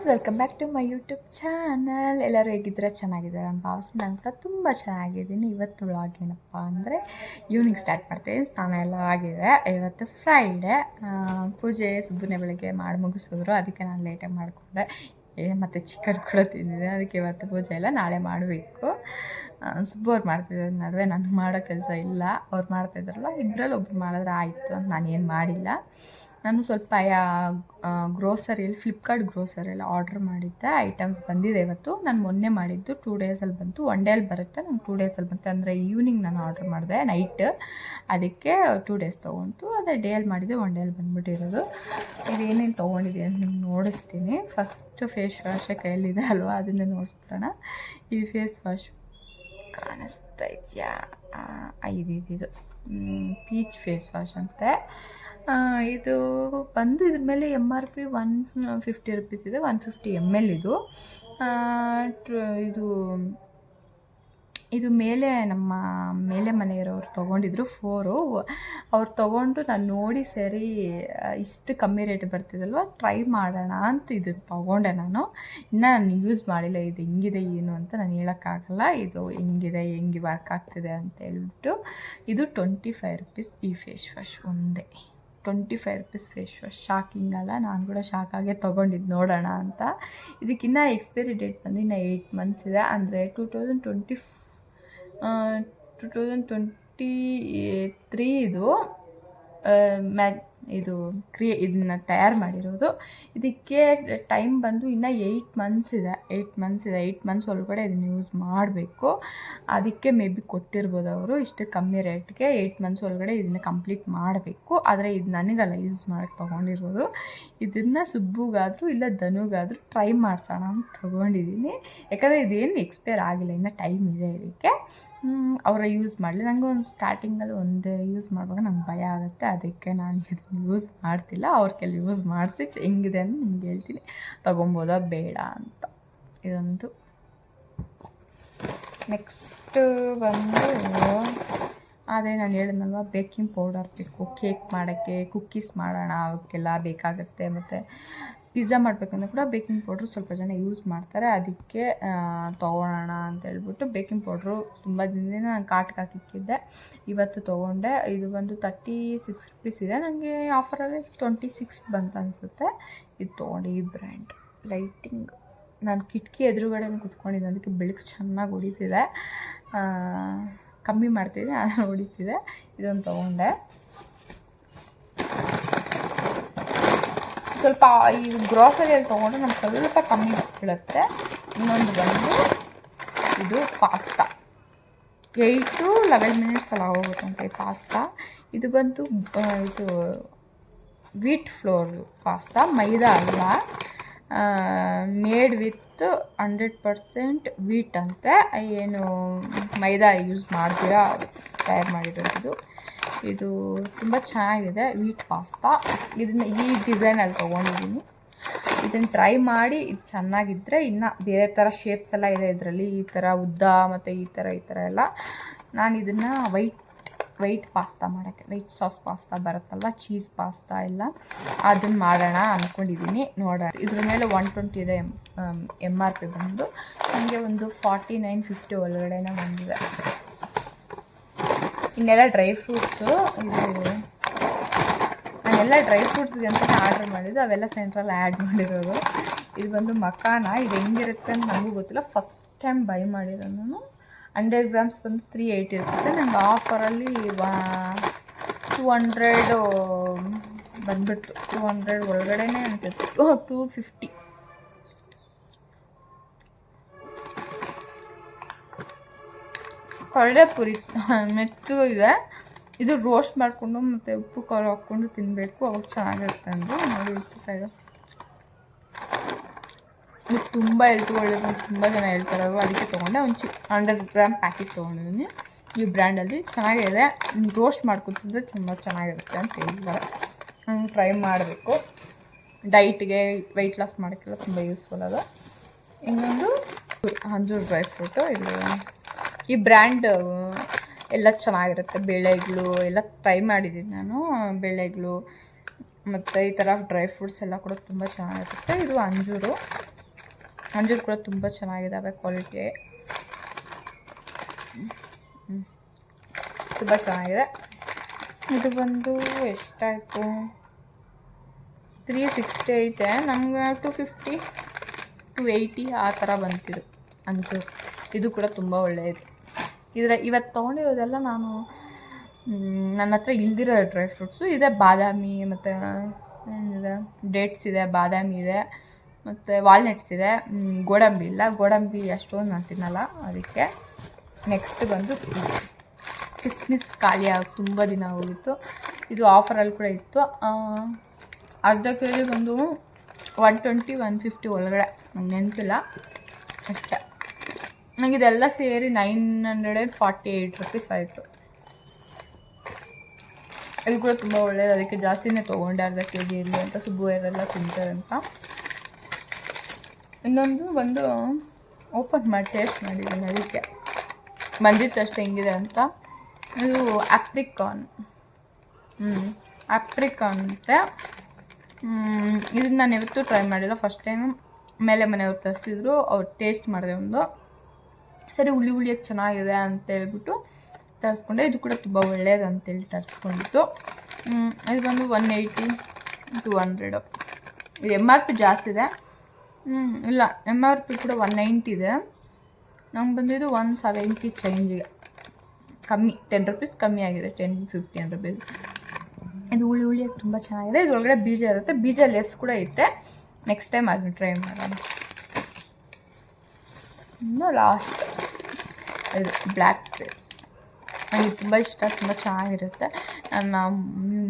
Friends, welcome back to my YouTube channel. ಎಲ್ಲರೂ ಹೇಗಿದ್ದೀರಾ? ಚೆನ್ನಾಗಿದ್ದಾರೆ ಅಂತ ಭಾವಿಸಿ ನಾನು ಕೂಡ ತುಂಬ ಚೆನ್ನಾಗಿದ್ದೀನಿ. ಇವತ್ತು ವ್ಲಾಗ್ ಏನಪ್ಪ ಅಂದರೆ ಈವ್ನಿಂಗ್ ಸ್ಟಾರ್ಟ್ ಮಾಡ್ತೀನಿ. ಸ್ನಾನ ಎಲ್ಲ ಆಗಿದೆ. ಇವತ್ತು ಫ್ರೈಡೇ, ಪೂಜೆ ಸುಬ್ಬನೇ ಬೆಳಗ್ಗೆ ಮಾಡಿ ಮುಗಿಸಿದ್ರು. ಅದಕ್ಕೆ ನಾನು ಲೇಟಾಗಿ ಮಾಡಿಕೊಂಡೆ. ಮತ್ತು ಚಿಕನ್ ಕೂಡ ತಿಂದಿದೆ. ಅದಕ್ಕೆ ಇವತ್ತು ಪೂಜೆ ಎಲ್ಲ ನಾಳೆ ಮಾಡಬೇಕು. ಸುಬ್ಬು ಅವ್ರು ಮಾಡ್ತಿದ್ದಾರೆ ನಡುವೆ, ನನಗೆ ಮಾಡೋ ಕೆಲಸ ಇಲ್ಲ. ಅವ್ರು ಮಾಡ್ತಾಯಿದ್ರಲ್ಲ, ಇಬ್ಬರಲ್ಲಿ ಒಬ್ರು ಮಾಡಿದ್ರೆ ಆಯಿತು ಅಂತ ನಾನೇನು ಮಾಡಿಲ್ಲ. ನಾನು ಸ್ವಲ್ಪ ಗ್ರೋಸರಿಯಲ್ಲಿ ಫ್ಲಿಪ್ಕಾರ್ಟ್ ಗ್ರೋಸರಿಯಲ್ಲಿ ಆರ್ಡ್ರ್ ಮಾಡಿದ್ದೆ. ಐಟಮ್ಸ್ ಬಂದಿದೆ ಇವತ್ತು. ನಾನು ಮೊನ್ನೆ ಮಾಡಿದ್ದು 2 ಡೇಸಲ್ಲಿ ಬಂತು. 1 ಡೇಲಿ ಬರುತ್ತೆ, ನಂಗೆ 2 ಡೇಸಲ್ಲಿ ಬಂತು. ಅಂದರೆ ಈವ್ನಿಂಗ್ ನಾನು ಆರ್ಡ್ರ್ ಮಾಡಿದೆ, ನೈಟ್. ಅದಕ್ಕೆ 2 ಡೇಸ್ ತೊಗೊಂತು. ಅದೇ ಡೇಯಲ್ಲಿ ಮಾಡಿದ್ದೆ, 1 ಡೇಲಿ ಬಂದುಬಿಟ್ಟಿರೋದು. ಇದೇನೇನು ತೊಗೊಂಡಿದ್ದೀನಿ ಅಂತ ನಿಮ್ಗೆ ನೋಡಿಸ್ತೀನಿ. ಫಸ್ಟು ಫೇಸ್ ವಾಶೇ ಕೈಯಲ್ಲಿದೆ ಅಲ್ವಾ, ಅದನ್ನೇ ನೋಡಿಸ್ಬಿಡೋಣ. ಈ ಫೇಸ್ ವಾಶ್ ಕಾಣಿಸ್ತಾ ಇದೆಯಾ? ಇದು ಪೀಚ್ ಫೇಸ್ ವಾಶ್ ಅಂತೆ. ಇದು ಬಂದು ಇದ್ರ ಮೇಲೆ MRP 150 ರುಪೀಸ್ ಇದೆ. 150 ml ಇದು. ಇದು ಮೇಲೆ ನಮ್ಮ ಮೇಲೆ ಮನೆಯವರು ತೊಗೊಂಡಿದ್ರು 4. ಅವ್ರು ತೊಗೊಂಡು ನಾನು ನೋಡಿ ಸರಿ ಇಷ್ಟು ಕಮ್ಮಿ ರೇಟ್ ಬರ್ತಿದಲ್ವ, ಟ್ರೈ ಮಾಡೋಣ ಅಂತ ಇದನ್ನು ತೊಗೊಂಡೆ ನಾನು. ಇನ್ನು ನಾನು ಯೂಸ್ ಮಾಡಿಲ್ಲ. ಇದು ಹೆಂಗಿದೆ ಏನು ಅಂತ ನಾನು ಹೇಳೋಕ್ಕಾಗಲ್ಲ. ಇದು ಹೆಂಗೆ ವರ್ಕ್ ಆಗ್ತಿದೆ ಅಂತ ಹೇಳ್ಬಿಟ್ಟು. ಇದು 25 ರುಪೀಸ್ ಈ ಫೇಸ್ ವಾಶ್ ಒಂದೇ. 25 ರುಪೀಸ್ ಫೇಸ್ ವಾಶ್. ಶಾಕಿಂಗ್ ಅಲ್ಲ? ನಾನು ಕೂಡ ಶಾಕಾಗೆ ತೊಗೊಂಡಿದ್ದು, ನೋಡೋಣ ಅಂತ. ಇದಕ್ಕಿನ್ನ ಎಕ್ಸ್ಪೈರಿ ಡೇಟ್ ಬಂದು ಇನ್ನು 8 ಮಂತ್ಸ್ ಇದೆ. ಅಂದರೆ 2023 ಇದನ್ನು ತಯಾರು ಮಾಡಿರೋದು. ಇದಕ್ಕೆ ಟೈಮ್ ಬಂದು ಇನ್ನು 8 ಮಂತ್ಸ್ ಇದೆ. 8 ಮಂತ್ಸ್ ಒಳಗಡೆ ಇದನ್ನು ಯೂಸ್ ಮಾಡಬೇಕು. ಅದಕ್ಕೆ ಮೇ ಬಿ ಕೊಟ್ಟಿರ್ಬೋದು ಅವರು ಇಷ್ಟು ಕಮ್ಮಿ ರೇಟ್ಗೆ. 8 ಮಂತ್ಸ್ ಒಳಗಡೆ ಇದನ್ನು ಕಂಪ್ಲೀಟ್ ಮಾಡಬೇಕು. ಆದರೆ ಇದು ನನಗಲ್ಲ ಯೂಸ್ ಮಾಡೋಕ್ಕೆ ತೊಗೊಂಡಿರೋದು. ಇದನ್ನು ಸುಬ್ಬುಗಾದರೂ ಇಲ್ಲ ಧನುಗಾದರೂ ಟ್ರೈ ಮಾಡಿಸೋಣ ಅಂತ ತೊಗೊಂಡಿದ್ದೀನಿ. ಯಾಕಂದರೆ ಇದೇನು ಎಕ್ಸ್ಪೈರ್ ಆಗಿಲ್ಲ, ಇನ್ನು ಟೈಮ್ ಇದೆ ಇದಕ್ಕೆ. ಅವರ ಯೂಸ್ ಮಾಡಲಿ. ನನಗೆ ಒಂದು ಸ್ಟಾರ್ಟಿಂಗಲ್ಲಿ ಒಂದೇ ಯೂಸ್ ಮಾಡುವಾಗ ನಂಗೆ ಭಯ ಆಗುತ್ತೆ. ಅದಕ್ಕೆ ನಾನು ಇದನ್ನು ಯೂಸ್ ಮಾಡ್ತಿಲ್ಲ. ಅವ್ರ ಕೈಲಿ ಯೂಸ್ ಮಾಡಿಸಿ ಹೆಂಗಿದೆ ಅಂತ ನಿಮ್ಗೆ ಹೇಳ್ತೀನಿ, ತೊಗೊಬೋದಾ ಬೇಡ ಅಂತ. ಇದೊಂದು. ನೆಕ್ಸ್ಟು ಬಂದು ಅದೇ ನಾನು ಹೇಳಿದ್ನಲ್ವ, ಬೇಕಿಂಗ್ ಪೌಡರ್ ಬೇಕು. ಕೇಕ್ ಮಾಡೋಕ್ಕೆ, ಕುಕ್ಕೀಸ್ ಮಾಡೋಣ, ಅವಕ್ಕೆಲ್ಲ ಬೇಕಾಗುತ್ತೆ. ಮತ್ತು ಪಿಜ್ಜಾ ಮಾಡಬೇಕಂದ್ರೆ ಕೂಡ ಬೇಕಿಂಗ್ ಪೌಡ್ರು ಸ್ವಲ್ಪ ಜನ ಯೂಸ್ ಮಾಡ್ತಾರೆ. ಅದಕ್ಕೆ ತೊಗೊಳೋಣ ಅಂತ ಹೇಳ್ಬಿಟ್ಟು ಬೇಕಿಂಗ್ ಪೌಡ್ರು ತುಂಬ ದಿನದಿಂದ ನಾನು ಕಾಟ್ಗೆ ಹಾಕಿಕ್ಕಿದ್ದೆ. ಇವತ್ತು ತೊಗೊಂಡೆ. ಇದು ಬಂದು 36 ರುಪೀಸ್ ಇದೆ. ನನಗೆ ಆಫರಲ್ಲಿ 26 ಬಂತು ಅನಿಸುತ್ತೆ. ಇದು ತೊಗೊಂಡೆ. ಈ ಬ್ರ್ಯಾಂಡ್ ಲೈಟಿಂಗ್. ನಾನು ಕಿಟಕಿ ಎದುರುಗಡೆ ಕುತ್ಕೊಂಡಿದ್ದೆ, ಅದಕ್ಕೆ ಬೆಳಕು ಚೆನ್ನಾಗಿ ಹೊಡಿತಿದೆ. ಕಮ್ಮಿ ಮಾಡ್ತಿದ್ದೆ, ನಾನು ಹೊಡಿತಿದೆ. ಇದೊಂದು ತೊಗೊಂಡೆ. ಸ್ವಲ್ಪ ಈ ಗ್ರೋಸರಿಯಲ್ಲಿ ತೊಗೊಂಡ್ರೆ ನಮ್ಗೆ ಸ್ವಲ್ಪ ಕಮ್ಮಿ ಬೀಳುತ್ತೆ. ಇನ್ನೊಂದು ಬಂದು ಇದು ಪಾಸ್ತಾ. 8 to 11 ಮಿನಿಟ್ಸ್ ಎಲ್ಲ ಹೋಗುತ್ತಂತೆ ಈ ಪಾಸ್ತಾ. ಇದು ಬಂದು ಇದು ವೀಟ್ ಫ್ಲೋರ್ ಪಾಸ್ತಾ, ಮೈದಾ ಅಲ್ಲ. ಮೇಡ್ ವಿತ್ 100% ವೀಟ್ ಅಂತೆ. ಏನು ಮೈದಾ ಯೂಸ್ ಮಾಡ್ತೀರಾ ತಯಾರು ಮಾಡಿರೋದು. ಇದು ತುಂಬ ಚೆನ್ನಾಗಿದೆ, ವೀಟ್ ಪಾಸ್ತಾ. ಇದನ್ನು ಈ ಡಿಸೈನಲ್ಲಿ ತೊಗೊಂಡಿದ್ದೀನಿ. ಇದನ್ನು ಟ್ರೈ ಮಾಡಿ, ಇದು ಚೆನ್ನಾಗಿದ್ದರೆ ಇನ್ನು ಬೇರೆ ಥರ ಶೇಪ್ಸ್ ಎಲ್ಲ ಇದೆ ಇದರಲ್ಲಿ. ಈ ಥರ ಉದ್ದ ಮತ್ತು ಈ ಥರ ಎಲ್ಲ. ನಾನು ಇದನ್ನು ವೈಟ್ ಪಾಸ್ತಾ ಮಾಡೋಕ್ಕೆ, ವೈಟ್ ಸಾಸ್ ಪಾಸ್ತಾ ಬರುತ್ತಲ್ಲ, ಚೀಸ್ ಪಾಸ್ತಾ ಎಲ್ಲ, ಅದನ್ನು ಮಾಡೋಣ ಅಂದ್ಕೊಂಡಿದ್ದೀನಿ. ನೋಡೋಣ. ಇದ್ರ ಮೇಲೆ 120 ಇದೆ MRP ಬಂದು. ನನಗೆ ಒಂದು 49-50 ಒಳಗಡೆನೇ ಬಂದಿದೆ. ಇನ್ನೆಲ್ಲ ಡ್ರೈ ಫ್ರೂಟ್ಸು. ನಾನೆಲ್ಲ ಡ್ರೈ ಫ್ರೂಟ್ಸ್ಗೆ ಅಂತ ಆರ್ಡ್ರ್ ಮಾಡಿದ್ದು, ಅವೆಲ್ಲ ಸೆಂಟ್ರಲ್ಲಿ ಆ್ಯಡ್ ಮಾಡಿರೋದು. ಇದು ಬಂದು ಮಖಾನ. ಇದು ಹೆಂಗಿರುತ್ತೆ ಅಂತ ನನಗೂ ಗೊತ್ತಿಲ್ಲ, ಫಸ್ಟ್ ಟೈಮ್ ಬೈ ಮಾಡಿರೋದು ನಾನು. 100 ಗ್ರಾಮ್ಸ್ ಬಂದು 380 ಇರುತ್ತೆ. ನನಗೆ ಆಫರಲ್ಲಿ 200 ಬಂದುಬಿಟ್ಟು 200 ಒಳಗಡೆನೇ ಅನಿಸುತ್ತೆ. 250. ಕಳ್ಳೆ ಪುರಿ ಮೆತ್ತಗೂ ಇದೆ. ಇದು ರೋಸ್ಟ್ ಮಾಡಿಕೊಂಡು ಮತ್ತು ಉಪ್ಪು ಖಾರ ಹಾಕ್ಕೊಂಡು ತಿನ್ನಬೇಕು, ಅವಾಗ ಚೆನ್ನಾಗಿರುತ್ತೆ ಅಂದು ನೋಡಿ. ಉಪ್ಪುಕಾಯಿಗೆ ಇದು ತುಂಬ ಹೆಲ್ತ್ ಒಳ್ಳೆಯದು ಅಂತ ತುಂಬ ಜನ ಹೇಳ್ತಾರಲ್ವ, ಅದಕ್ಕೆ ತೊಗೊಂಡೆ. ಒಂದು 100 ಗ್ರಾಮ್ ಪ್ಯಾಕೆಟ್ ತೊಗೊಂಡಿದ್ದೀನಿ. ಈ ಬ್ರ್ಯಾಂಡಲ್ಲಿ ಚೆನ್ನಾಗಿದೆ. ರೋಸ್ಟ್ ಮಾಡ್ಕೊತಿದ್ರೆ ತುಂಬ ಚೆನ್ನಾಗಿರುತ್ತೆ ಅಂತ ಹೇಳ್ತಾರೆ. ಟ್ರೈ ಮಾಡಬೇಕು. ಡೈಟ್ಗೆ, ವೆಯ್ಟ್ ಲಾಸ್ ಮಾಡೋಕ್ಕೆಲ್ಲ ತುಂಬ ಯೂಸ್ಫುಲ್ ಅದ. ಇನ್ನೊಂದು ಅಂಜೂರ್ ಡ್ರೈ ಫ್ರೂಟು. ಇದು ಈ ಬ್ರ್ಯಾಂಡ್ ಎಲ್ಲ ಚೆನ್ನಾಗಿರುತ್ತೆ. ಬೇಳೆಗಳು ಎಲ್ಲ ಟ್ರೈ ಮಾಡಿದ್ದೀನಿ ನಾನು. ಬೇಳೆಗಳು ಮತ್ತು ಈ ಥರ ಡ್ರೈ ಫ್ರೂಟ್ಸ್ ಎಲ್ಲ ಕೂಡ ತುಂಬ ಚೆನ್ನಾಗಿರುತ್ತೆ. ಇದು ಅಂಜೂರು. ಅಂಜೂರು ಕೂಡ ತುಂಬ ಚೆನ್ನಾಗಿದ್ದಾವೆ ಕ್ವಾಲಿಟಿ, ತುಂಬ ಚೆನ್ನಾಗಿದೆ. ಇದು ಬಂದು ಎಷ್ಟಾಯಿತು, 360 ಐತೆ, ನಮ್ಗೆ 250 280 ಆ ಥರ ಬಂತಿದ್ದು ಅಂಜೂರು. ಇದು ಕೂಡ ತುಂಬ ಒಳ್ಳೆಯದು. ಇವತ್ತು ತೊಗೊಂಡಿರೋದೆಲ್ಲ ನಾನು ನನ್ನ ಹತ್ರ ಇಲ್ದಿರೋ ಡ್ರೈ ಫ್ರೂಟ್ಸು ಇದೆ. ಬಾದಾಮಿ ಮತ್ತು ಏನಿದೆ, ಡೇಟ್ಸ್ ಇದೆ, ಬಾದಾಮಿ ಇದೆ, ಮತ್ತು ವಾಲ್ನಟ್ಸ್ ಇದೆ. ಗೋಡಂಬಿ ಇಲ್ಲ, ಗೋಡಂಬಿ ಅಷ್ಟೊಂದು ನಾನು ತಿನ್ನಲ್ಲ, ಅದಕ್ಕೆ. ನೆಕ್ಸ್ಟ್ ಬಂದು ಕಿಸ್ಮಿಸ್ ಖಾಲಿ ತುಂಬ ದಿನ ಹೋಗಿತ್ತು. ಇದು ಆಫರಲ್ಲಿ ಕೂಡ ಇತ್ತು. ಅರ್ಧ ಕೆ ಜಿ ಬಂದು 120 150 ಒಳಗಡೆ, ನಂಗೆ ನೆನಪಿಲ್ಲ ಅಷ್ಟೇ. ನನಗೆ ಇದೆಲ್ಲ ಸೇರಿ 948 ರುಪೀಸ್ ಆಯಿತು. ಇದು ಕೂಡ ತುಂಬ ಒಳ್ಳೆಯದು, ಅದಕ್ಕೆ ಜಾಸ್ತಿನೇ ತೊಗೊಂಡೆ, ಅರ್ಧ ಕೆ ಜಿ ಇರಲಿ ಅಂತ, ಸುಬ್ಬುವರೆಲ್ಲ ತಿಂತಾರೆ ಅಂತ. ಇನ್ನೊಂದು ಬಂದು ಓಪನ್ ಮಾಡಿ ಟೇಸ್ಟ್ ಮಾಡಿದ್ದೀನಿ, ಅದಕ್ಕೆ ಬಂದಿತ್ತು ಅಷ್ಟೇ ಹೆಂಗಿದೆ ಅಂತ. ಇದು ಆಪ್ರಿಕಾನ್ ಅಂತೆ. ಇದನ್ನು ನಾನು ಯಾವತ್ತೂ ಟ್ರೈ ಮಾಡಿಲ್ಲ, ಫಸ್ಟ್ ಟೈಮ್ ಮೇಲೆ ಮನೆಯವ್ರು ತರಿಸಿದ್ರು, ಅವ್ರು ಟೇಸ್ಟ್ ಮಾಡಿದೆ ಒಂದು ಸರಿ, ಹುಳಿಯಾಗಿ ಚೆನ್ನಾಗಿದೆ ಅಂತ ಹೇಳ್ಬಿಟ್ಟು ತರಿಸ್ಕೊಂಡೆ. ಇದು ಕೂಡ ತುಂಬ ಒಳ್ಳೆಯದು ಅಂತೇಳಿ ತರಿಸ್ಕೊಂಡಿತ್ತು. ಇದು ಬಂದು 180 200. ಇದು MRP ಜಾಸ್ತಿ ಇದೆ, ಇಲ್ಲ MRP ಕೂಡ 190 ಇದೆ. ನಮ್ಗೆ ಬಂದಿದ್ದು 170 ಚೇಂಜಿಗೆ ಕಮ್ಮಿ, 10 ರುಪೀಸ್ ಕಮ್ಮಿ ಆಗಿದೆ, 10-15 ರುಪೀಸ್. ಇದು ಹುಳಿಯಾಗಿ ತುಂಬ ಚೆನ್ನಾಗಿದೆ. ಇದರೊಳಗಡೆ ಬೀಜ ಇರುತ್ತೆ, ಬೀಜ ಲೆಸ್ ಕೂಡ ಐತೆ. ನೆಕ್ಸ್ಟ್ ಟೈಮ್ ಅದನ್ನು ಟ್ರೈ ಮಾಡೋಣ. ಇನ್ನು ಲಾಸ್ಟ್ ಇದು ಬ್ಲ್ಯಾಕ್ ಗ್ರೇಪ್ಸ್, ನನಗೆ ತುಂಬ ಇಷ್ಟ, ತುಂಬ ಚೆನ್ನಾಗಿರುತ್ತೆ. ನನ್ನ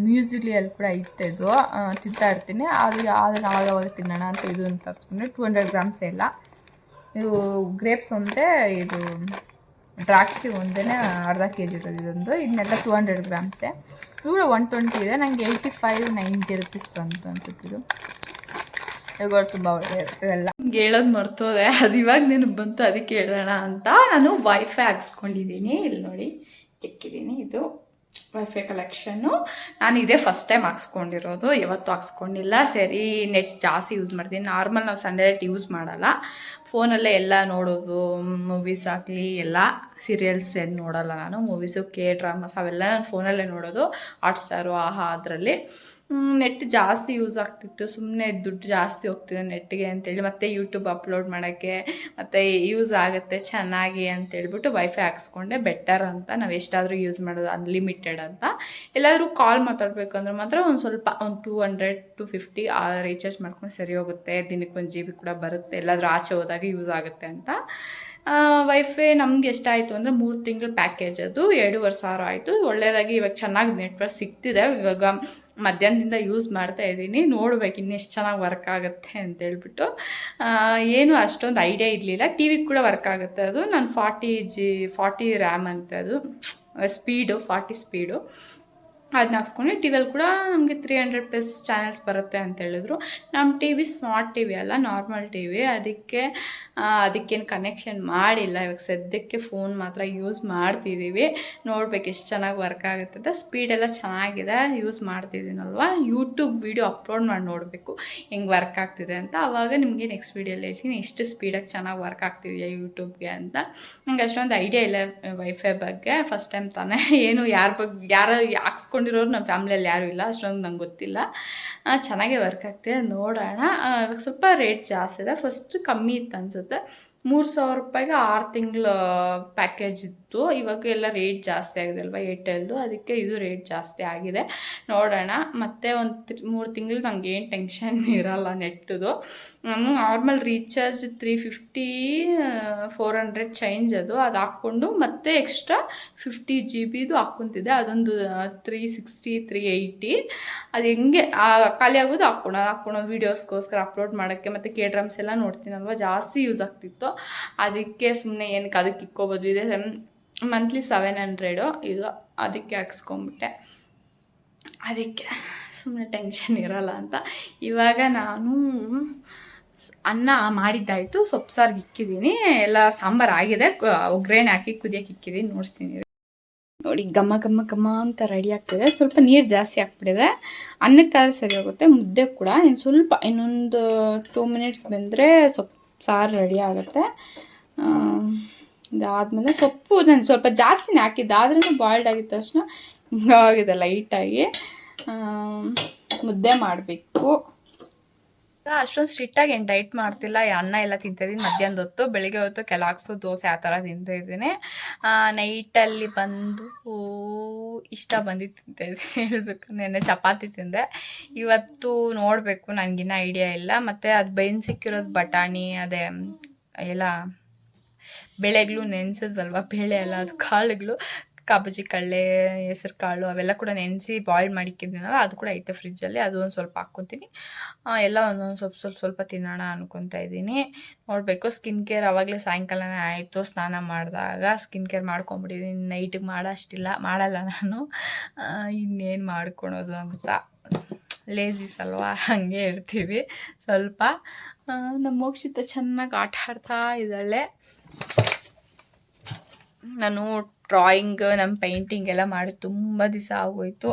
ಮ್ಯೂಸಿಲಿಯಲ್ಲಿ ಕೂಡ ಇತ್ತು, ಇದು ತಿಂತಾ ಇರ್ತೀನಿ. ಅದನ್ನು ಆವಾಗವಾಗ ತಿನ್ನೋಣ ಅಂತ ಇದು ಅಂತ ತರಿಸ್ಕೊಂಡ್ರೆ 200 ಗ್ರಾಮ್ಸ್ ಇಲ್ಲ. ಇದು ಗ್ರೇಪ್ಸ್ ಒಂದೇ, ಇದು ದ್ರಾಕ್ಷಿ ಒಂದೇ ಅರ್ಧ ಕೆ ಜಿ ಇರೋದು ಇದೊಂದು. ಇದನ್ನೆಲ್ಲ 200 ಗ್ರಾಮ್ಸೆ. ಇದು 120 ಇದೆ, ನನಗೆ 85-90 ರುಪೀಸ್ ಬಂತು ಅನ್ಸುತ್ತೆ. ಇವಾಗ ತುಂಬ ಒಳ್ಳೆಯದು. ಇವೆಲ್ಲ ಹೇಳೋದು ಮರ್ತೋದೆ, ಅದು ಇವಾಗ ನೆನಪು ಬಂತು, ಅದಕ್ಕೆ ಹೇಳೋಣ ಅಂತ ನಾನು ವೈಫೈ ಹಾಕ್ಸ್ಕೊಂಡಿದ್ದೀನಿ. ಇಲ್ಲಿ ನೋಡಿ ಇಕ್ಕಿದ್ದೀನಿ, ಇದು ವೈಫೈ ಕಲೆಕ್ಷನ್ನು. ನಾನು ಇದೇ ಫಸ್ಟ್ ಟೈಮ್ ಹಾಕ್ಸ್ಕೊಂಡಿರೋದು, ಯಾವತ್ತೂ ಹಾಕ್ಸ್ಕೊಂಡಿಲ್ಲ. ಸರಿ, ನೆಟ್ ಜಾಸ್ತಿ ಯೂಸ್ ಮಾಡ್ತೀನಿ. ನಾರ್ಮಲ್ ನಾವು ಸಂಡೇ ನೆಟ್ ಯೂಸ್ ಮಾಡಲ್ಲ, ಫೋನಲ್ಲೇ ಎಲ್ಲ ನೋಡೋದು. ಮೂವೀಸ್ ಆಗಲಿ, ಎಲ್ಲ ಸೀರಿಯಲ್ಸ್ ಏನು ನೋಡಲ್ಲ ನಾನು. ಮೂವೀಸು, ಡ್ರಾಮಾಸ್ ಅವೆಲ್ಲ ನಾನು ಫೋನಲ್ಲೇ ನೋಡೋದು, ಹಾಟ್ಸ್ಟಾರು, ಆಹಾ ಅದರಲ್ಲಿ. ನೆಟ್ ಜಾಸ್ತಿ ಯೂಸ್ ಆಗ್ತಿತ್ತು, ಸುಮ್ಮನೆ ದುಡ್ಡು ಜಾಸ್ತಿ ಹೋಗ್ತಿದೆ ನೆಟ್ಟಿಗೆ ಅಂತೇಳಿ, ಮತ್ತು ಯೂಟ್ಯೂಬ್ ಅಪ್ಲೋಡ್ ಮಾಡೋಕ್ಕೆ ಮತ್ತು ಯೂಸ್ ಆಗುತ್ತೆ ಚೆನ್ನಾಗಿ ಅಂತೇಳ್ಬಿಟ್ಟು ವೈಫೈ ಹಾಕ್ಸ್ಕೊಂಡೆ, ಬೆಟರ್ ಅಂತ. ನಾವು ಎಷ್ಟಾದರೂ ಯೂಸ್ ಮಾಡೋದು, ಅನ್ಲಿಮಿಟೆಡ್ ಅಂತ. ಎಲ್ಲಾದರೂ ಕಾಲ್ ಮಾತಾಡಬೇಕಂದ್ರೆ ಮಾತ್ರ ಒಂದು ಸ್ವಲ್ಪ ಒಂದು 200-250 ರೀಚಾರ್ಜ್ ಮಾಡ್ಕೊಂಡು ಸರಿ ಹೋಗುತ್ತೆ. ದಿನಕ್ಕೆ 1 GB ಕೂಡ ಬರುತ್ತೆ, ಎಲ್ಲಾದರೂ ಆಚೆ ಹೋದಾಗ ಯೂಸ್ ಆಗುತ್ತೆ ಅಂತ. ವೈಫೈ ನಮ್ಗೆ ಎಷ್ಟಾಯಿತು ಅಂದರೆ 3 ತಿಂಗಳ ಪ್ಯಾಕೇಜ್, ಅದು 2,500 ಆಯಿತು. ಒಳ್ಳೆಯದಾಗಿ ಇವಾಗ ಚೆನ್ನಾಗಿ ನೆಟ್ವರ್ಕ್ ಸಿಗ್ತಿದೆ. ಇವಾಗ ಮಧ್ಯಾಹ್ನದಿಂದ ಯೂಸ್ ಮಾಡ್ತಾ ಇದ್ದೀನಿ, ನೋಡ್ಬೇಕು ಇನ್ನೆಷ್ಟು ಚೆನ್ನಾಗಿ ವರ್ಕ್ ಆಗುತ್ತೆ ಅಂತೇಳ್ಬಿಟ್ಟು. ಏನು ಅಷ್ಟೊಂದು ಐಡಿಯಾ ಇರಲಿಲ್ಲ. ಟಿ ವಿ ಕೂಡ ವರ್ಕ್ ಆಗುತ್ತೆ ಅದು. ನಾನು 40 ರ್ಯಾಮ್ ಅಂತ, ಅದು ಸ್ಪೀಡು 40 ಸ್ಪೀಡು, ಅದನ್ನ ಹಾಕ್ಸ್ಕೊಂಡು. ಟಿ ವಿಯಲ್ಲಿ ಕೂಡ ನಮಗೆ 300+ ಚಾನೆಲ್ಸ್ ಬರುತ್ತೆ ಅಂತ ಹೇಳಿದ್ರು. ನಮ್ಮ T V smart T V ಅಲ್ಲ, ನಾರ್ಮಲ್ ಟಿ ವಿ, ಅದಕ್ಕೇನು ಕನೆಕ್ಷನ್ ಮಾಡಿಲ್ಲ. ಇವಾಗ ಸದ್ಯಕ್ಕೆ ಫೋನ್ ಮಾತ್ರ ಯೂಸ್ ಮಾಡ್ತಿದ್ದೀವಿ, ನೋಡ್ಬೇಕು ಎಷ್ಟು ಚೆನ್ನಾಗಿ ವರ್ಕ್ ಆಗುತ್ತೆ ಅಂತ. ಸ್ಪೀಡೆಲ್ಲ ಚೆನ್ನಾಗಿದೆ, ಯೂಸ್ ಮಾಡ್ತಿದ್ದೀನಲ್ವ. ಯೂಟ್ಯೂಬ್ ವೀಡಿಯೋ ಅಪ್ಲೋಡ್ ಮಾಡಿ ನೋಡಬೇಕು ಹೆಂಗೆ ವರ್ಕ್ ಆಗ್ತಿದೆ ಅಂತ, ಆವಾಗ ನಿಮಗೆ ನೆಕ್ಸ್ಟ್ ವೀಡಿಯೋಲ್ಲಿ ಹೇಳ್ತೀನಿ ಎಷ್ಟು ಸ್ಪೀಡಾಗಿ ಚೆನ್ನಾಗಿ ವರ್ಕ್ ಆಗ್ತಿದೆಯಾ ಯೂಟ್ಯೂಬ್ಗೆ ಅಂತ. ನಂಗೆ ಅಷ್ಟೊಂದು ಐಡಿಯಾ ಇಲ್ಲ ವೈಫೈ ಬಗ್ಗೆ, ಫಸ್ಟ್ ಟೈಮ್ ತಾನೇ. ಏನು ಯಾರು ಹಾಕ್ಸ್ಕೊಂಡಿರೋರು ನಮ್ಮ ಫ್ಯಾಮಿಲಿಯಲ್ಲಿ ಯಾರೂ ಇಲ್ಲ, ಅಷ್ಟೊಂದು ನಂಗೆ ಗೊತ್ತಿಲ್ಲ. ಚೆನ್ನಾಗೇ ವರ್ಕ್ ಆಗ್ತಿದೆ, ನೋಡೋಣ. ಇವಾಗ ಸ್ವಲ್ಪ ರೇಟ್ ಜಾಸ್ತಿ ಇದೆ, ಫಸ್ಟ್ ಕಮ್ಮಿ ಇತ್ತು ಅನಿಸುತ್ತೆ. 3,000 ರೂಪಾಯಿಗೆ 6 ತಿಂಗಳ ಪ್ಯಾಕೇಜ್ ಇತ್ತು. ಇವಾಗ ಎಲ್ಲ ರೇಟ್ ಜಾಸ್ತಿ ಆಗಿದೆ ಅಲ್ವಾ ಏರ್ಟೆಲ್ದು, ಅದಕ್ಕೆ ಇದು ರೇಟ್ ಜಾಸ್ತಿ ಆಗಿದೆ. ನೋಡೋಣ, ಮತ್ತೆ ಒಂದು 3 ತಿಂಗಳು ನಂಗೆ ಏನು ಟೆನ್ಷನ್ ಇರಲ್ಲ ನೆಟ್ಟದು. ನಾನು ನಾರ್ಮಲ್ ರೀಚಾರ್ಜ್ 350-400 ಚೇಂಜ್ ಅದು ಹಾಕ್ಕೊಂಡು ಮತ್ತೆ ಎಕ್ಸ್ಟ್ರಾ 50 GB ಹಾಕ್ಕೊತಿದ್ದೆ. ಅದೊಂದು 360-380. ಅದು ಹೆಂಗೆ ಖಾಲಿ ಆಗೋದು ಹಾಕ್ಕೊಳೋದು ವೀಡಿಯೋಸ್ಗೋಸ್ಕರ ಅಪ್ಲೋಡ್ ಮಾಡೋಕ್ಕೆ. ಮತ್ತು ಡ್ರಾಮ್ಸ್ ಎಲ್ಲ ನೋಡ್ತೀನಲ್ವ, ಜಾಸ್ತಿ ಯೂಸ್ ಆಗ್ತಿತ್ತು. ಅದಕ್ಕೆ ಸುಮ್ಮನೆ ಏನಕ್ಕೆ ಅದಕ್ಕೆ ಇಕ್ಕೋಬೋದು. ಇದೆ ಮಂತ್ಲಿ 700 ಇದು, ಅದಕ್ಕೆ ಹಾಕ್ಸ್ಕೊಂಬಿಟ್ಟೆ. ಅದಕ್ಕೆ ಸುಮ್ಮನೆ ಟೆನ್ಷನ್ ಇರಲ್ಲ ಅಂತ. ಇವಾಗ ನಾನು ಅನ್ನ ಮಾಡಿದ್ದಾಯಿತು, ಸೊಪ್ಪು ಸಾರಿಗೆ ಇಕ್ಕಿದ್ದೀನಿ, ಎಲ್ಲ ಸಾಂಬಾರು ಆಗಿದೆ, ಒಗ್ಗರಣೆ ಹಾಕಿ ಕುದಿಯೋಕೆ ಇಕ್ಕಿದ್ದೀನಿ. ನೋಡ್ತೀನಿ ನೋಡಿ, ಘಮ ಘಮ ಘಮ ಅಂತ ರೆಡಿ ಆಗ್ತಿದೆ. ಸ್ವಲ್ಪ ನೀರು ಜಾಸ್ತಿ ಹಾಕ್ಬಿಟ್ಟಿದೆ, ಅನ್ನಕ್ಕಾದ್ರೆ ಸರಿ ಹೋಗುತ್ತೆ. ಮುದ್ದೆ ಕೂಡ ಇನ್ನು ಸ್ವಲ್ಪ ಇನ್ನೊಂದು 2 ಮಿನಿಟ್ಸ್ ಬಂದರೆ ಸಾರು ರೆಡಿ ಆಗುತ್ತೆ. ಇದಾದಮೇಲೆ ಸೊಪ್ಪು ನಾನು ಸ್ವಲ್ಪ ಜಾಸ್ತಿನೇ ಹಾಕಿದ್ದೆ, ಆದ್ರೂ ಬಾಯ್ಲ್ಡ್ ಆಗಿದ ತಕ್ಷಣ ಹಿಂಗಾಗಿದೆ ಲೈಟಾಗಿ. ಮುದ್ದೆ ಮಾಡಬೇಕು. ಅಷ್ಟೊಂದು ಸ್ಟ್ರಿಕ್ಟಾಗಿ ಏನು ಡೈಟ್ ಮಾಡ್ತಿಲ್ಲ, ಅನ್ನ ಎಲ್ಲ ತಿಂತಾಯಿದ್ದೀನಿ ಮಧ್ಯಾಹ್ನದ ಹೊತ್ತು. ಬೆಳಿಗ್ಗೆ ಹೊತ್ತು ಕೆಲಾಕ್ಸು ದೋಸೆ ಆ ಥರ ತಿಂತಾಯಿದ್ದೀನಿ. ನೈಟಲ್ಲಿ ಬಂದು ಇಷ್ಟ ಬಂದಿದ್ದು ತಿಂತಾಯಿದ್ದೀನಿ ಹೇಳ್ಬೇಕು. ನೆನ್ನೆ ಚಪಾತಿ ತಿಂದೆ, ಇವತ್ತು ನೋಡಬೇಕು, ನನಗಿನ್ನ ಐಡಿಯಾ ಇಲ್ಲ. ಮತ್ತು ಅದು ಬೆಂದು ಸಿಕ್ಕಿರೋದು ಬಟಾಣಿ, ಅದೇ ಎಲ್ಲ ಬೇಳೆಗಳು ನೆನೆಸಿದ್ವಲ್ವ, ಬೇಳೆ ಎಲ್ಲ ಅದು ಕಾಳುಗಳು, ಕಾಬೂಜಿ ಕಡಲೆ, ಹೆಸರು ಕಾಳು ಅವೆಲ್ಲ ಕೂಡ ನೆನೆಸಿ ಬಾಯ್ಲ್ ಮಾಡಿಕ್ಕಿದ್ದೀನಲ್ಲ, ಅದು ಕೂಡ ಐತೆ ಫ್ರಿಜ್ಜಲ್ಲಿ. ಅದು ಒಂದು ಸ್ವಲ್ಪ ಹಾಕ್ಕೊತೀನಿ. ಎಲ್ಲ ಒಂದೊಂದು ಸ್ವಲ್ಪ ತಿನ್ನೋಣ ಅನ್ಕೊತಾ ಇದ್ದೀನಿ. ನೋಡಬೇಕು. ಸ್ಕಿನ್ ಕೇರ್ ಆವಾಗಲೇ ಸಾಯಂಕಾಲನೇ ಆಯಿತು, ಸ್ನಾನ ಮಾಡಿದಾಗ ಸ್ಕಿನ್ ಕೇರ್ ಮಾಡ್ಕೊಂಬಿಟ್ಟಿದ್ದೀನಿ. ನೈಟಿಗೆ ಮಾಡಲ್ಲ ನಾನು. ಇನ್ನೇನು ಮಾಡ್ಕೊಳೋದು ಅಂತ, ಲೇಸೀಸ್ ಅಲ್ವಾ, ಹಾಗೆ ಇರ್ತೀವಿ ಸ್ವಲ್ಪ. ನಮ್ಮ ಮೋಕ್ಷಿತ ಚೆನ್ನಾಗಿ ಆಟ ಆಡ್ತಾ ಇದ್ದಾಳೆ. ನಾನು ಡ್ರಾಯಿಂಗ್, ನಮ್ಮ ಪೇಂಟಿಂಗ್ ಎಲ್ಲ ಮಾಡಿ ತುಂಬ ದಿವಸ ಆಗೋಯ್ತು.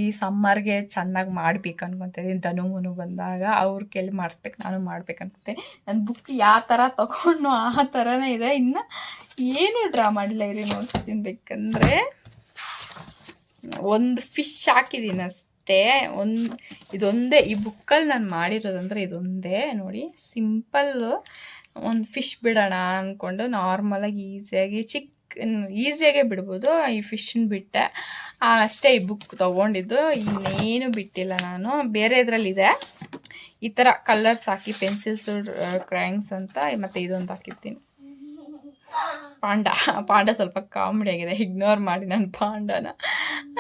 ಈ ಸಮ್ಮರ್ಗೆ ಚೆನ್ನಾಗಿ ಮಾಡ್ಬೇಕು ಅನ್ಕೊತಾ ಇದ್ದೀನಿ. ಧನು ಬಂದಾಗ ಅವ್ರ ಕೈಲಿ ಮಾಡಿಸ್ಬೇಕು, ನಾನು ಮಾಡ್ಬೇಕು ಅನ್ಕೊತೆ. ನನ್ನ ಬುಕ್ ಯಾವ ಥರ ತೊಗೊಂಡು ಆ ಥರನೇ ಇದೆ. ಇನ್ನು ಏನೂ ಡ್ರಾ ಮಾಡಿಲ್ಲ, ಇರಿ ನೋಡ್ತೀನಿ. ಬೇಕಂದರೆ ಒಂದು ಫಿಶ್ ಹಾಕಿದ್ದೀನಿ ಅಷ್ಟೇ. ಇದೊಂದೇ ಈ ಬುಕ್ಕಲ್ಲಿ ನಾನು ಮಾಡಿರೋದಂದರೆ ಇದೊಂದೇ ನೋಡಿ. ಸಿಂಪಲ್ ಒಂದು ಫಿಶ್ ಬಿಡೋಣ ಅಂದ್ಕೊಂಡು ನಾರ್ಮಲಾಗಿ ಈಸಿಯಾಗೆ ಬಿಡ್ಬೋದು. ಈ ಫಿಶನ್ನು ಬಿಟ್ಟೆ ಅಷ್ಟೇ. ಈ ಬುಕ್ ತೊಗೊಂಡಿದ್ದು, ಇನ್ನೇನು ಬಿಟ್ಟಿಲ್ಲ ನಾನು. ಬೇರೆ ಇದರಲ್ಲಿದೆ ಈ ಥರ ಕಲರ್ಸ್ ಹಾಕಿ, ಪೆನ್ಸಿಲ್ಸು, ಕ್ರಯಾಂಗ್ಸ್ ಅಂತ. ಮತ್ತು ಇದೊಂದು ಹಾಕಿರ್ತೀನಿ, ಪಾಂಡ ಸ್ವಲ್ಪ ಕಾಮಿಡಿ ಆಗಿದೆ, ಇಗ್ನೋರ್ ಮಾಡಿ ನಾನು ಪಾಂಡನ.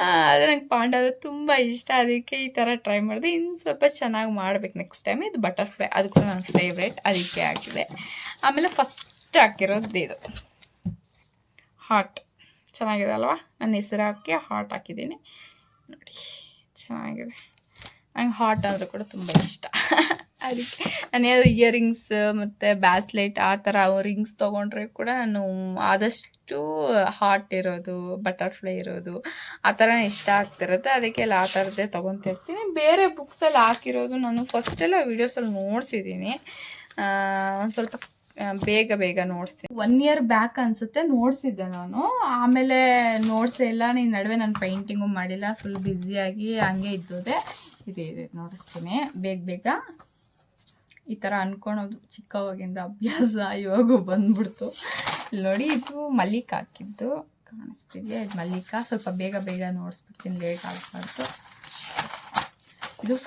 ಆದರೆ ನಂಗೆ ಪಾಂಡ ತುಂಬ ಇಷ್ಟ, ಅದಕ್ಕೆ ಈ ಥರ ಟ್ರೈ ಮಾಡಿದೆ. ಇನ್ನು ಸ್ವಲ್ಪ ಚೆನ್ನಾಗಿ ಮಾಡ್ಬೇಕು ನೆಕ್ಸ್ಟ್ ಟೈಮ್. ಇದು ಬಟರ್ಫ್ಲೈ, ಅದು ಕೂಡ ನನ್ನ ಫೇವ್ರೇಟ್, ಅದಕ್ಕೆ ಹಾಕಿದೆ. ಆಮೇಲೆ ಫಸ್ಟ್ ಹಾಕಿರೋದು ಇದು ಹಾರ್ಟ್, ಚೆನ್ನಾಗಿದೆ ಅಲ್ವಾ? ನನ್ನ ಹೆಸರು ಹಾಕಿ ಹಾರ್ಟ್ ಹಾಕಿದ್ದೀನಿ ನೋಡಿ, ಚೆನ್ನಾಗಿದೆ. ನಂಗೆ ಹಾರ್ಟ್ ಅಂದರೆ ಕೂಡ ತುಂಬ ಇಷ್ಟ. ಅದಕ್ಕೆ ನಾನು ಏನಾದರೂ ಇಯರಿಂಗ್ಸ್ ಮತ್ತು ಬ್ಯಾಸ್ಲೆಟ್ ಆ ಥರ ರಿಂಗ್ಸ್ ತೊಗೊಂಡ್ರೆ ಕೂಡ ನಾನು ಆದಷ್ಟು ಹಾರ್ಟ್ ಇರೋದು, ಬಟರ್ಫ್ಲೈ ಇರೋದು ಆ ಥರ ಇಷ್ಟ ಆಗ್ತಿರುತ್ತೆ. ಅದಕ್ಕೆಲ್ಲ ಆ ಥರದ್ದೇ ತೊಗೊತಿರ್ತೀನಿ. ಬೇರೆ ಬುಕ್ಸಲ್ಲಿ ಹಾಕಿರೋದು ನಾನು ಫಸ್ಟೆಲ್ಲ ವೀಡಿಯೋಸಲ್ಲಿ ನೋಡಿಸಿದ್ದೀನಿ, ಒಂದು ಸ್ವಲ್ಪ ಬೇಗ ನೋಡಿಸ್ತೀನಿ. 1 year ಬ್ಯಾಕ್ ಅನಿಸುತ್ತೆ ನೋಡಿಸಿದ್ದೆ ನಾನು. ಆಮೇಲೆ ನೋಡಿಸೇ ಇಲ್ಲ. ನೀನು ನಡುವೆ ನಾನು ಪೇಂಟಿಂಗು ಮಾಡಿಲ್ಲ, ಫುಲ್ ಬ್ಯುಸಿಯಾಗಿ ಹಂಗೆ ಇದ್ದೋದೆ. ಇದೆ ನೋಡಿಸ್ತೀನಿ ಬೇಗ. ಈ ಥರ ಅಂದ್ಕೊಳೋದು ಚಿಕ್ಕವಾಗಿಂದ ಅಭ್ಯಾಸ, ಇವಾಗೂ ಬಂದ್ಬಿಡ್ತು. ಇಲ್ಲಿ ನೋಡಿ, ಇದು ಮಲ್ಲಿಕ ಹಾಕಿದ್ದು ಕಾಣಿಸ್ತಿದೆ. ಇದು ಮಲ್ಲಿಕ. ಸ್ವಲ್ಪ ಬೇಗ ನೋಡಿಸ್ಬಿಡ್ತೀನಿ, ಲೇಟ್ ಆಗಬಾರ್ದು. ಇದು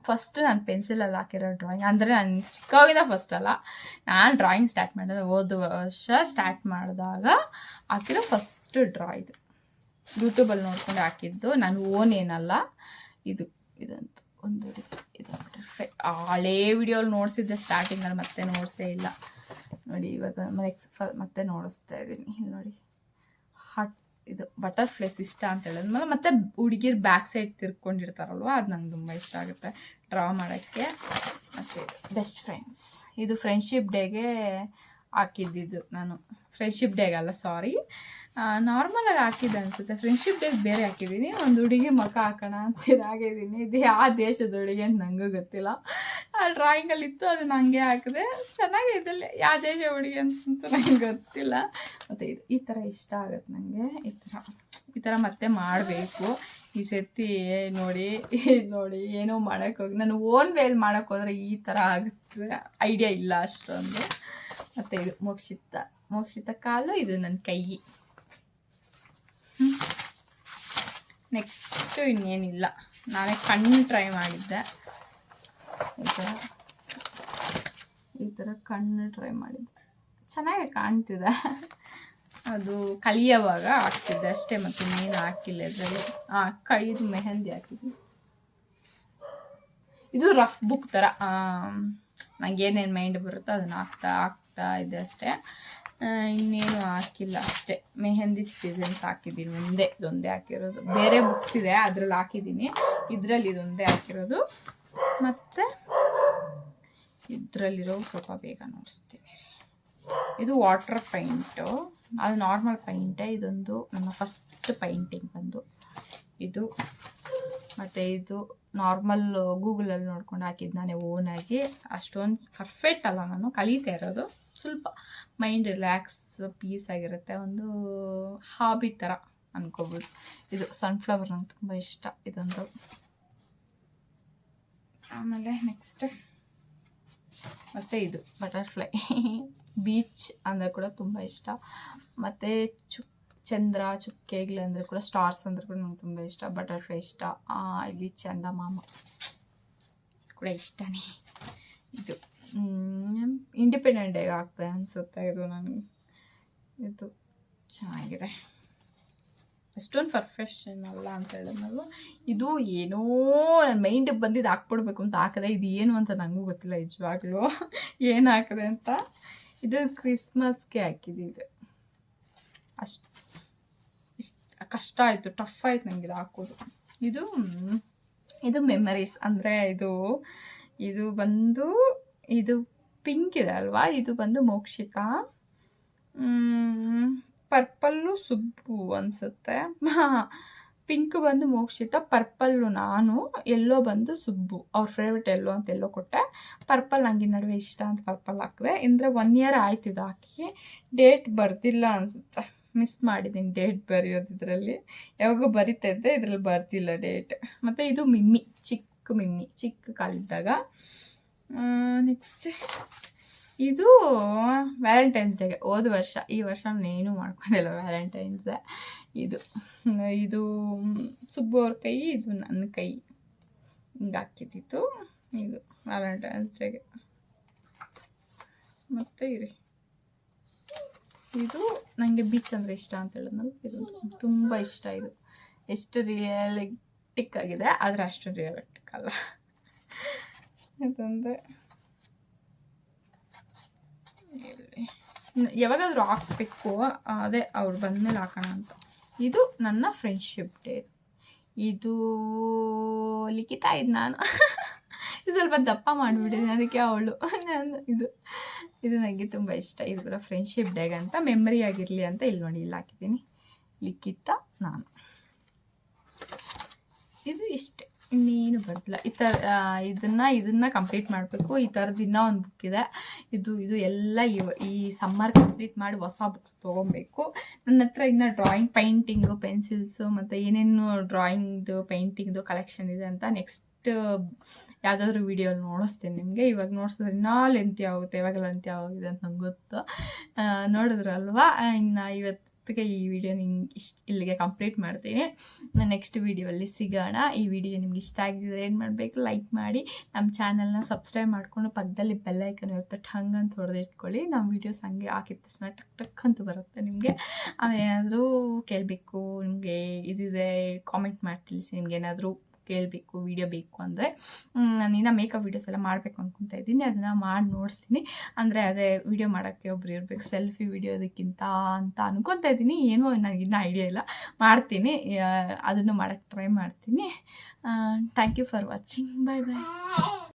ಫಸ್ಟ್ ನಾನು ಪೆನ್ಸಿಲಲ್ಲಿ ಹಾಕಿರೋ ಡ್ರಾಯಿಂಗ್. ಅಂದರೆ ನಾನು ಚಿಕ್ಕವಾಗಿಂದ ಫಸ್ಟ್ ಅಲ್ಲ, ನಾನು ಡ್ರಾಯಿಂಗ್ ಸ್ಟಾರ್ಟ್ ಮಾಡಿದೆ ಹೋದ ವರ್ಷ. ಸ್ಟಾರ್ಟ್ ಮಾಡಿದಾಗ ಹಾಕಿರೋ ಫಸ್ಟ್ ಡ್ರಾ ಇದು. ಯೂಟ್ಯೂಬಲ್ಲಿ ನೋಡ್ಕೊಂಡು ಹಾಕಿದ್ದು, ನಾನು ಓನ್ ಏನಲ್ಲ. ಇದಂತೂ ಒಂದು ಇದು ಬಟರ್ಫ್ಲೈ. ಹಳೇ ವಿಡಿಯೋಲ್ಲಿ ನೋಡಿಸಿದ್ದೆ ಸ್ಟಾರ್ಟಿಂಗಲ್ಲಿ, ಮತ್ತೆ ನೋಡಿಸೇ ಇಲ್ಲ ನೋಡಿ. ಇವಾಗ ಮತ್ತೆ ನೋಡಿಸ್ತಾ ಇದ್ದೀನಿ. ಇಲ್ಲಿ ನೋಡಿ, ಹಾರ್ಟ್, ಇದು ಬಟರ್ಫ್ಲೈಸ್ ಇಷ್ಟ ಅಂತ ಹೇಳಿದ್ಮೇಲೆ ಮತ್ತೆ ಹುಡುಗಿರ್ ಬ್ಯಾಕ್ ಸೈಡ್ ತಿರ್ಕೊಂಡಿರ್ತಾರಲ್ವ, ಅದು ನಂಗೆ ತುಂಬ ಇಷ್ಟ ಆಗುತ್ತೆ ಡ್ರಾ ಮಾಡೋಕ್ಕೆ. ಮತ್ತು ಬೆಸ್ಟ್ ಫ್ರೆಂಡ್ಸ್, ಇದು ಫ್ರೆಂಡ್ಶಿಪ್ ಡೇಗೆ ಹಾಕಿದ್ದಿದ್ದು ನಾನು. ಫ್ರೆಂಡ್ಶಿಪ್ ಡೇಗಲ್ಲ, ಸಾರಿ, ನಾರ್ಮಲಾಗಿ ಹಾಕಿದ್ದೆ ಅನಿಸುತ್ತೆ. ಫ್ರೆಂಡ್ಶಿಪ್ ಡೇಗೆ ಬೇರೆ ಹಾಕಿದ್ದೀನಿ. ಒಂದು ಹುಡುಗಿ ಮುಖ ಹಾಕೋಣ ಅಂತ ಹಾಕಿದ್ದೀನಿ. ಇದು ಯಾವ ದೇಶದ ಹುಡುಗಿ ಅಂತ ನನಗೂ ಗೊತ್ತಿಲ್ಲ. ಆ ಡ್ರಾಯಿಂಗಲ್ಲಿತ್ತು, ಅದನ್ನು ಹಂಗೆ ಹಾಕಿದೆ. ಚೆನ್ನಾಗಿದೆ, ಯಾವ ದೇಶ ಹುಡುಗಿ ಅಂತಂತೂ ನನಗೆ ಗೊತ್ತಿಲ್ಲ. ಮತ್ತು ಇದು ಈ ಥರ ಇಷ್ಟ ಆಗುತ್ತೆ ನನಗೆ. ಈ ಥರ ಮತ್ತೆ ಮಾಡಬೇಕು ಈ ಸರ್ತಿ. ನೋಡಿ ಏನೋ ಮಾಡೋಕ್ಕೋಗಿ ನಾನು ಓನ್ ವೇಲ್ ಮಾಡೋಕ್ಕೋದ್ರೆ ಈ ಥರ ಆಗುತ್ತೆ. ಐಡಿಯಾ ಇಲ್ಲ ಅಷ್ಟೊಂದು. ಮತ್ತು ಇದು ಮೋಕ್ಷಿತ ಕಾಲು, ಇದು ನನ್ನ ಕೈ. ನೆಕ್ಸ್ಟು ಇನ್ನೇನಿಲ್ಲ. ನಾನೇ ಕಣ್ಣು ಟ್ರೈ ಮಾಡಿದ್ದೆ, ಈ ಥರ ಕಣ್ಣು ಟ್ರೈ ಮಾಡಿದ್ದೆ. ಚೆನ್ನಾಗಿ ಕಾಣ್ತಿದೆ. ಅದು ಕಲಿಯೋವಾಗ ಹಾಕ್ತಿದ್ದೆ ಅಷ್ಟೇ, ಮತ್ತು ಇನ್ನೇನು ಹಾಕಿಲ್ಲ ಇದರಲ್ಲಿ. ಕೈದು ಮೆಹಂದಿ ಹಾಕಿದ್ವಿ. ಇದು ರಫ್ ಬುಕ್ ಥರ, ನಂಗೆ ಏನೇನು ಮೈಂಡ್ ಬರುತ್ತೋ ಅದನ್ನು ಹಾಕ್ತಾ ಇದ್ದೆ ಅಷ್ಟೇ. ಇನ್ನೇನು ಹಾಕಿಲ್ಲ ಅಷ್ಟೇ. ಮೆಹಂದಿ ಡಿಸೈನ್ಸ್ ಹಾಕಿದ್ದೀನಿ, ಇದೊಂದೇ ಹಾಕಿರೋದು. ಬೇರೆ ಬುಕ್ಸ್ ಇದೆ, ಅದರಲ್ಲಿ ಹಾಕಿದ್ದೀನಿ. ಇದರಲ್ಲಿ ಇದೊಂದೇ ಹಾಕಿರೋದು. ಮತ್ತು ಇದರಲ್ಲಿರೋ ಸ್ವಲ್ಪ ಬೇಗ ನೋಡಿಸ್ತೀನಿ. ಇದು ವಾಟರ್ ಪೈಂಟು, ಅದು ನಾರ್ಮಲ್ ಪೈಂಟೇ. ಇದೊಂದು ನನ್ನ ಫಸ್ಟ್ ಪೈಂಟಿಂಗ್ ಬಂದು ಇದು ಮತ್ತು ಇದು ನಾರ್ಮಲ್ ಗೂಗಲಲ್ಲಿ ನೋಡ್ಕೊಂಡು ಹಾಕಿದ್ದು ನಾನೇ ಓನಾಗಿ. ಅಷ್ಟೊಂದು ಪರ್ಫೆಕ್ಟ್ ಅಲ್ಲ, ನಾನು ಕಲಿತಾ ಇರೋದು. ಸ್ವಲ್ಪ ಮೈಂಡ್ ರಿಲ್ಯಾಕ್ಸ್ ಪೀಸ್ ಆಗಿರುತ್ತೆ, ಒಂದು ಹಾಬಿ ಥರ ಅನ್ಕೋಬೋದು. ಇದು ಸನ್ಫ್ಲವರ್ ನಂಗೆ ತುಂಬ ಇಷ್ಟ ಇದೊಂದು. ಆಮೇಲೆ ನೆಕ್ಸ್ಟ್ ಮತ್ತು ಇದು ಬಟರ್ಫ್ಲೈ ಬೀಚ್ ಅಂದರೆ ಕೂಡ ತುಂಬ ಇಷ್ಟ. ಮತ್ತು ಚಂದ್ರ ಚುಕ್ಕೆಗಳು ಅಂದರೆ ಕೂಡ, ಸ್ಟಾರ್ಸ್ ಅಂದರೆ ಕೂಡ ನಂಗೆ ತುಂಬ ಇಷ್ಟ. ಬಟರ್ಫ್ಲೈ ಇಷ್ಟ. ಇಲ್ಲಿ ಚಂದಮಾಮ ಕೂಡ ಇಷ್ಟನೇ. ಇದು ಇಂಡಿಪೆಂಡೆಂಟ್ ಡೇಗೆ ಆಗ್ತದೆ ಅನಿಸುತ್ತೆ ಇದು ನನಗೆ. ಇದು ಚೆನ್ನಾಗಿದೆ, ಅಷ್ಟೊಂದು ಪರ್ಫೆಕ್ಷನ್ ಅಲ್ಲ ಅಂತ ಹೇಳಿದ್ನಲ್ವ. ಇದು ಏನೋ ನನ್ನ ಮೈಂಡಿಗೆ ಬಂದಿದ್ದು ಹಾಕ್ಬಿಡ್ಬೇಕು ಅಂತ ಹಾಕಿದೆ. ಇದು ಏನು ಅಂತ ನನಗೂ ಗೊತ್ತಿಲ್ಲ ನಿಜವಾಗ್ಲೂ ಏನು ಹಾಕಿದೆ ಅಂತ. ಇದು ಕ್ರಿಸ್ಮಸ್ಗೆ ಹಾಕಿದ್ದು. ಅಷ್ಟು ಕಷ್ಟ ಆಯಿತು, ಟಫ್ ಆಯ್ತು ನನಗೆ ಇದು ಹಾಕೋದು. ಇದು ಮೆಮರೀಸ್ ಅಂದರೆ ಇದು ಬಂದು ಇದು ಪಿಂಕ್ ಇದೆ ಅಲ್ವಾ, ಇದು ಬಂದು ಮೋಕ್ಷಿತಾ, ಪರ್ಪಲ್ಲು ಸುಬ್ಬು ಅನಿಸುತ್ತೆ. ಪಿಂಕ್ ಬಂದು ಮೋಕ್ಷಿತಾ, ಪರ್ಪಲ್ಲು ನಾನು, ಎಲ್ಲೋ ಬಂದು ಸುಬ್ಬು. ಅವ್ರ ಫೇವ್ರೇಟ್ ಎಲ್ಲೋ ಅಂತ ಎಲ್ಲೋ ಕೊಟ್ಟೆ. ಪರ್ಪಲ್ ನನಗೆ ನಡುವೆ ಇಷ್ಟ ಅಂತ ಪರ್ಪಲ್ ಹಾಕಿದೆ. ಅಂದರೆ 1 year ಆಯ್ತು ಇದು ಹಾಕಿ. ಡೇಟ್ ಬರ್ದಿಲ್ಲ ಅನಿಸುತ್ತೆ, ಮಿಸ್ ಮಾಡಿದ್ದೀನಿ ಡೇಟ್ ಬರೆಯೋದು. ಇದರಲ್ಲಿ ಯಾವಾಗೂ ಬರಿತಾ ಇದ್ದೆ, ಇದರಲ್ಲಿ ಬರ್ದಿಲ್ಲ ಡೇಟ್. ಮತ್ತು ಇದು ಮಿಮ್ಮಿ, ಚಿಕ್ಕ ಕಾಲಿದ್ದಾಗ. ನೆಕ್ಸ್ಟ್ ಇದು ವ್ಯಾಲೆಂಟೈನ್ಸ್ ಡೇಗೆ ಹೋದ ವರ್ಷ. ಈ ವರ್ಷ ನಾನೇನು ಮಾಡ್ಕೊಂಡಿಲ್ಲ ವ್ಯಾಲೆಂಟೈನ್ಸ್. ಇದು ಸುಬ್ಬು ಅವ್ರ ಕೈ, ಇದು ನನ್ನ ಕೈ, ಹಿಂಗೆ ಹಾಕಿದ್ದಿತ್ತು. ಇದು ವ್ಯಾಲೆಂಟೈನ್ಸ್ ಡೇಗೆ. ಮತ್ತು ಇದು ನನಗೆ ಬೀಚ್ ಅಂದರೆ ಇಷ್ಟ ಅಂತ ಹೇಳಿದ್ನಲ್ಲ, ಇದು ತುಂಬ ಇಷ್ಟ. ಇದು ಎಷ್ಟು ರಿಯಲಿಸ್ಟಿಕ್ ಆಗಿದೆ, ಆದರೆ ಅಷ್ಟು ರಿಯಲಿಸ್ಟಿಕ್ ಅಲ್ಲ. ಅದೊಂದು ಯಾವಾಗಾದರೂ ಹಾಕಬೇಕು, ಅದೇ ಅವ್ರು ಬಂದಮೇಲೆ ಹಾಕೋಣ ಅಂತ. ಇದು ನನ್ನ ಫ್ರೆಂಡ್ಶಿಪ್ ಡೇ. ಇದು ಲಿಖಿತಾ ಇದ್ದು ನಾನು ಸ್ವಲ್ಪ ದಪ್ಪ ಮಾಡಿಬಿಟ್ಟಿದ್ದೀನಿ, ಅದಕ್ಕೆ ಅವಳು ನಾನು. ಇದು ನನಗೆ ತುಂಬ ಇಷ್ಟ. ಇದು ಕೂಡ ಫ್ರೆಂಡ್ಶಿಪ್ ಡೇಗೆ ಅಂತ ಮೆಮರಿ ಆಗಿರಲಿ ಅಂತ ಇಲ್ಲಿ ನೋಡಿ ಇಲ್ಲಿ ಹಾಕಿದ್ದೀನಿ, ಲಿಖಿತಾ ನಾನು. ಇದು ಇಷ್ಟೇ, ಇನ್ನೇನು ಬರ್ತಿಲ್ಲ. ಈ ಥರ ಇದನ್ನು ಕಂಪ್ಲೀಟ್ ಮಾಡಬೇಕು. ಈ ಥರದ್ದು ಇನ್ನೂ ಒಂದು ಬುಕ್ ಇದೆ. ಇದು ಎಲ್ಲ ಈ ಸಮ್ಮರ್ ಕಂಪ್ಲೀಟ್ ಮಾಡಿ ಹೊಸ ಬುಕ್ಸ್ ತೊಗೊಬೇಕು. ನನ್ನ ಹತ್ರ ಇನ್ನೂ ಡ್ರಾಯಿಂಗ್, ಪೇಂಟಿಂಗು, ಪೆನ್ಸಿಲ್ಸು ಮತ್ತು ಏನೇನು ಡ್ರಾಯಿಂಗ್ದು ಪೇಂಟಿಂಗ್ದು ಕಲೆಕ್ಷನ್ ಇದೆ ಅಂತ ನೆಕ್ಸ್ಟ್ ಯಾವುದಾದ್ರೂ ವಿಡಿಯೋಲಿ ನೋಡಿಸ್ತೀನಿ ನಿಮಗೆ. ಇವಾಗ ನೋಡ್ಸಿದ್ರೆ ಇನ್ನೂ ಲೆಂತಿ ಆಗುತ್ತೆ, ಇವಾಗ ಲೆಂತಿ ಆಗಿದೆ ಅಂತ ನಂಗೆ ಗೊತ್ತು. ನೋಡಿದ್ರಲ್ವಾ, ಇನ್ನು ಇವತ್ತಿಗೆ ಈ ವಿಡಿಯೋ ಇಲ್ಲಿಗೆ ಕಂಪ್ಲೀಟ್ ಮಾಡ್ತೀನಿ. ನಾನು ನೆಕ್ಸ್ಟ್ ವಿಡಿಯೋಲ್ಲಿ ಸಿಗೋಣ. ಈ ವಿಡಿಯೋ ನಿಮ್ಗೆ ಇಷ್ಟ ಆಗಿದ್ರೆ ಏನು ಮಾಡಬೇಕು, ಲೈಕ್ ಮಾಡಿ, ನಮ್ಮ ಚಾನಲ್ನ ಸಬ್ಸ್ಕ್ರೈಬ್ ಮಾಡಿಕೊಂಡು ಪಕ್ಕದಲ್ಲಿ ಬೆಲ್ ಐಕನ್ ಇರುತ್ತೆ, ಹಂಗಂತ ಹೊಡೆದಿಟ್ಕೊಳ್ಳಿ. ನಮ್ಮ ವೀಡಿಯೋಸ್ ಹಂಗೆ ಹಾಕಿದ ತಕ್ಷಣ ಟಕ್ ಅಂತ ಬರುತ್ತೆ ನಿಮಗೆ. ಆಮೇಲೆ ಏನಾದರೂ ಕೇಳಬೇಕು ನಿಮಗೆ ಇದಿದೆ, ಕಾಮೆಂಟ್ ಮಾಡಿ ತಿಳಿಸಿ. ನಿಮ್ಗೆ ಏನಾದರೂ ಕೇಳಬೇಕು, ವಿಡಿಯೋ ಬೇಕು ಅಂದರೆ. ನಾನು ಇನ್ನೂ ಮೇಕಪ್ ವೀಡಿಯೋಸ್ ಎಲ್ಲ ಮಾಡಬೇಕು ಅಂದ್ಕೊತಾ ಇದ್ದೀನಿ, ಅದನ್ನು ಮಾಡಿ ನೋಡಿಸ್ತೀನಿ. ಅಂದರೆ ಅದೇ ವಿಡಿಯೋ ಮಾಡೋಕ್ಕೆ ಒಬ್ರು ಇರಬೇಕು, ಸೆಲ್ಫಿ ವಿಡಿಯೋ ಅದಕ್ಕಿಂತ ಅಂತ ಅನ್ಕೊತಾ ಇದ್ದೀನಿ. ಏನೋ ನನಗಿನ್ನೂ ಐಡಿಯಾ ಇಲ್ಲ, ಮಾಡ್ತೀನಿ, ಅದನ್ನು ಮಾಡೋಕ್ಕೆ ಟ್ರೈ ಮಾಡ್ತೀನಿ. Thank you for watching. Bye bye.